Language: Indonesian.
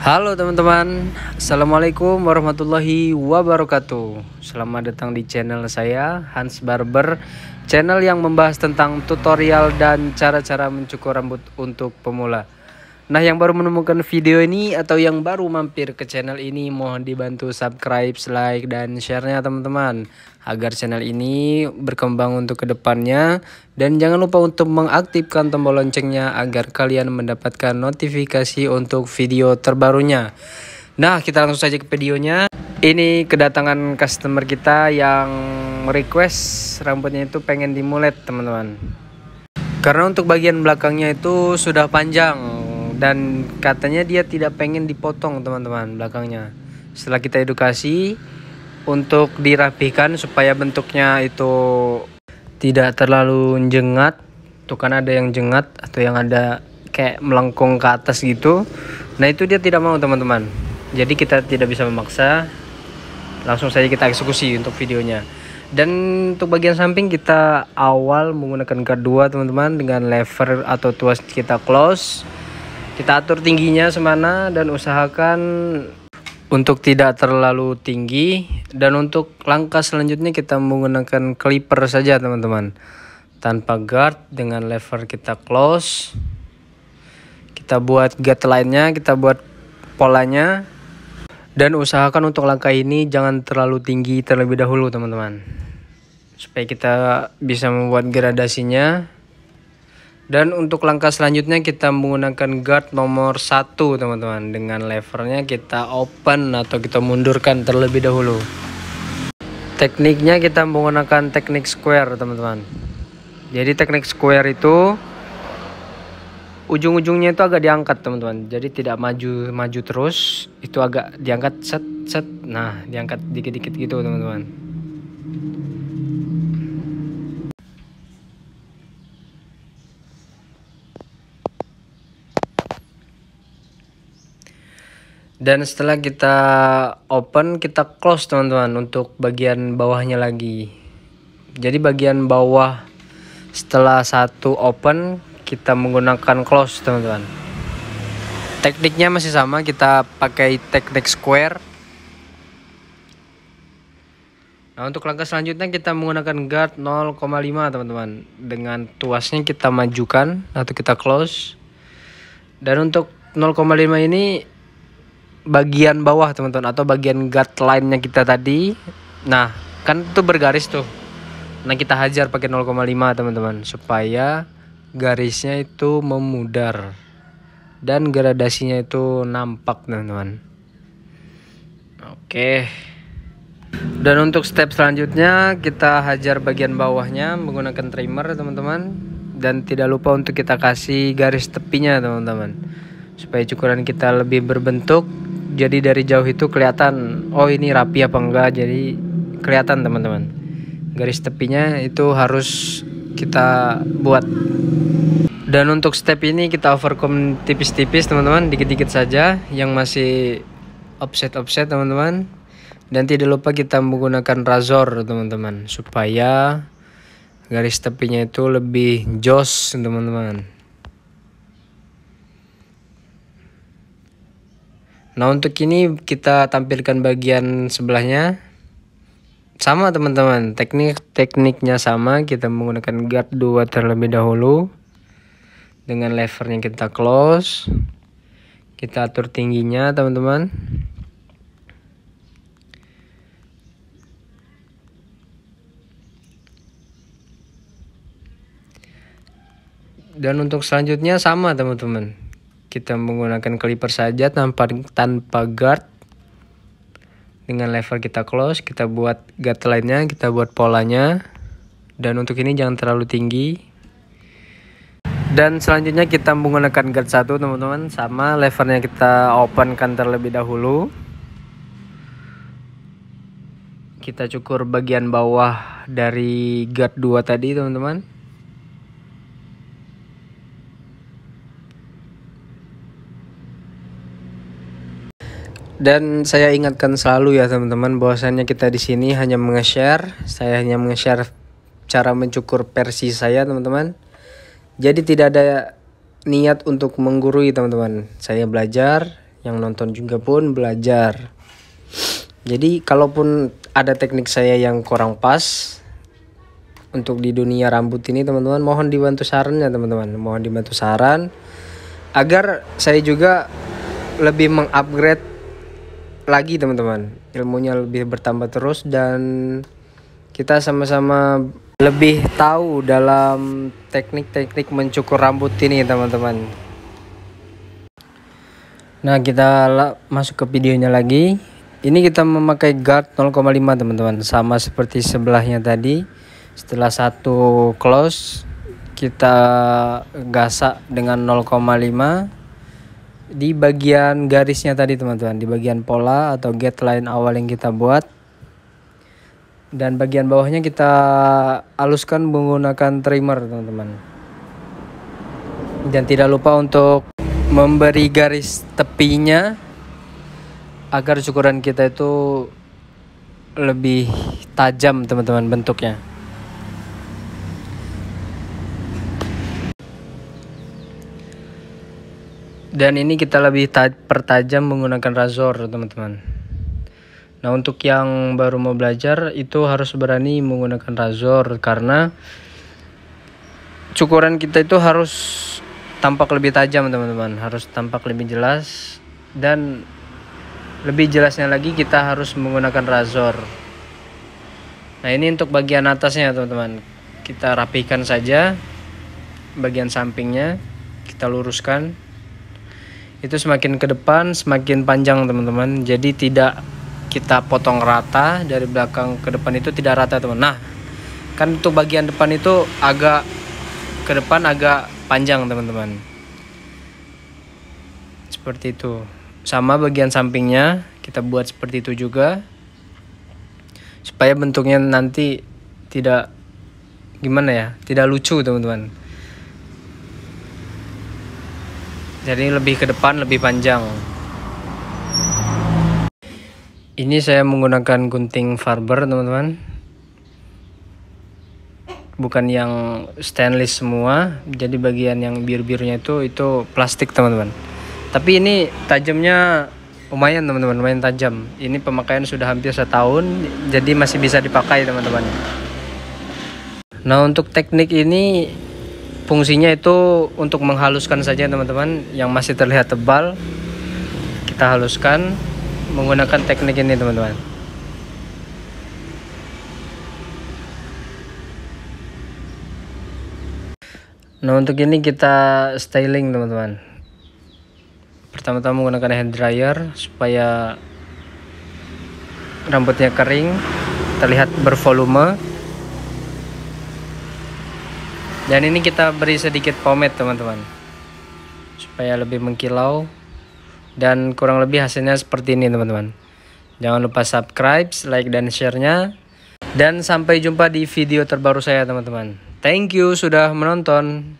Halo teman-teman, Assalamualaikum warahmatullahi wabarakatuh. Selamat datang di channel saya, Hans Barber. Channel yang membahas tentang tutorial dan cara-cara mencukur rambut untuk pemula. Nah, yang baru menemukan video ini atau yang baru mampir ke channel ini, mohon dibantu subscribe, like, dan share-nya teman-teman, agar channel ini berkembang untuk kedepannya. Dan jangan lupa untuk mengaktifkan tombol loncengnya agar kalian mendapatkan notifikasi untuk video terbarunya. Nah, kita langsung saja ke videonya. Ini kedatangan customer kita yang request rambutnya itu pengen dimulet teman-teman. Karena untuk bagian belakangnya itu sudah panjang dan katanya dia tidak pengen dipotong teman-teman belakangnya. Setelah kita edukasi untuk dirapikan supaya bentuknya itu tidak terlalu jengat. Tuh kan ada yang jengat atau yang ada kayak melengkung ke atas gitu. Nah, itu dia tidak mau teman-teman. Jadi kita tidak bisa memaksa. Langsung saja kita eksekusi untuk videonya. Dan untuk bagian samping kita awal menggunakan guard 2 teman-teman, dengan lever atau tuas kita close. Kita atur tingginya semana dan usahakan untuk tidak terlalu tinggi. Dan untuk langkah selanjutnya kita menggunakan clipper saja teman-teman, tanpa guard, dengan lever kita close. Kita buat guard lainnya, kita buat polanya. Dan usahakan untuk langkah ini jangan terlalu tinggi terlebih dahulu teman-teman, supaya kita bisa membuat gradasinya. Dan untuk langkah selanjutnya kita menggunakan guard nomor 1 teman-teman, dengan levernya kita open atau kita mundurkan terlebih dahulu. Tekniknya kita menggunakan teknik square teman-teman. Jadi teknik square itu ujung-ujungnya itu agak diangkat teman-teman, jadi tidak maju terus, itu agak diangkat set. Nah, diangkat dikit-dikit gitu teman-teman. Dan setelah kita open, kita close teman-teman untuk bagian bawahnya lagi. Jadi bagian bawah setelah satu open kita menggunakan close teman-teman. Tekniknya masih sama, kita pakai teknik square. Nah, untuk langkah selanjutnya kita menggunakan guard 0,5 teman-teman, dengan tuasnya kita majukan atau kita close. Dan untuk 0,5 ini bagian bawah teman-teman, atau bagian guard line-nya kita tadi. Nah, kan itu bergaris tuh. Nah, kita hajar pakai 0,5 teman-teman, supaya garisnya itu memudar dan gradasinya itu nampak teman-teman. Oke. Dan untuk step selanjutnya kita hajar bagian bawahnya menggunakan trimmer teman-teman. Dan tidak lupa untuk kita kasih garis tepinya teman-teman, supaya cukuran kita lebih berbentuk. Jadi dari jauh itu kelihatan, oh ini rapi apa enggak. Jadi kelihatan teman-teman. Garis tepinya itu harus kita buat. Dan untuk step ini kita overcome tipis-tipis teman-teman, dikit-dikit saja yang masih offset teman-teman. Dan tidak lupa kita menggunakan razor teman-teman, supaya garis tepinya itu lebih jos teman-teman. Nah, untuk ini kita tampilkan bagian sebelahnya. Sama teman-teman, tekniknya sama, kita menggunakan guard 2 terlebih dahulu. Dengan levernya kita close. Kita atur tingginya teman-teman. Dan untuk selanjutnya sama teman-teman, kita menggunakan clipper saja tanpa guard. Dengan lever kita close, kita buat guard lainnya, kita buat polanya. Dan untuk ini jangan terlalu tinggi. Dan selanjutnya kita menggunakan guard 1 teman-teman, sama levernya kita open kan terlebih dahulu. Kita cukur bagian bawah dari guard 2 tadi teman-teman. Dan saya ingatkan selalu ya teman-teman, bahwasannya kita di sini hanya menge-share, saya hanya menge-share cara mencukur versi saya teman-teman. Jadi tidak ada niat untuk menggurui teman-teman. Saya belajar, yang nonton juga pun belajar. Jadi kalaupun ada teknik saya yang kurang pas untuk di dunia rambut ini teman-teman, mohon dibantu sarannya teman-teman. Mohon dibantu saran agar saya juga lebih mengupgrade lagi teman-teman. Ilmunya lebih bertambah terus dan kita sama-sama lebih tahu dalam teknik-teknik mencukur rambut ini teman-teman. Nah, kita masuk ke videonya lagi. Ini kita memakai guard 0,5 teman-teman, sama seperti sebelahnya tadi. Setelah satu close, kita gasak dengan 0,5 di bagian garisnya tadi teman-teman, di bagian pola atau gate line awal yang kita buat. Dan bagian bawahnya kita haluskan menggunakan trimmer teman-teman. Dan tidak lupa untuk memberi garis tepinya agar cukuran kita itu lebih tajam teman-teman bentuknya. Dan ini kita lebih pertajam menggunakan razor teman-teman. Nah, untuk yang baru mau belajar itu harus berani menggunakan razor karena cukuran kita itu harus tampak lebih tajam teman-teman, harus tampak lebih jelas, dan lebih jelasnya lagi kita harus menggunakan razor. Nah, ini untuk bagian atasnya teman-teman, kita rapikan saja. Bagian sampingnya kita luruskan, itu semakin ke depan semakin panjang teman-teman, jadi tidak kita potong rata dari belakang ke depan, itu tidak rata teman. Nah, kan untuk bagian depan itu agak ke depan agak panjang teman-teman, seperti itu. Sama bagian sampingnya kita buat seperti itu juga, supaya bentuknya nanti tidak gimana ya, tidak lucu teman-teman. Jadi lebih ke depan, lebih panjang. Ini saya menggunakan gunting Farber teman-teman, bukan yang stainless semua. Jadi bagian yang biru-birunya itu plastik teman-teman. Tapi ini tajamnya lumayan teman-teman, lumayan tajam. Ini pemakaian sudah hampir setahun, jadi masih bisa dipakai teman-teman. Nah, untuk teknik ini fungsinya itu untuk menghaluskan saja teman-teman. Yang masih terlihat tebal kita haluskan menggunakan teknik ini teman-teman. Nah, untuk ini kita styling teman-teman. Pertama-tama menggunakan hair dryer supaya rambutnya kering, terlihat bervolume. Dan ini kita beri sedikit pomade teman-teman, supaya lebih mengkilau. Dan kurang lebih hasilnya seperti ini teman-teman. Jangan lupa subscribe, like, dan share-nya. Dan sampai jumpa di video terbaru saya teman-teman. Thank you sudah menonton.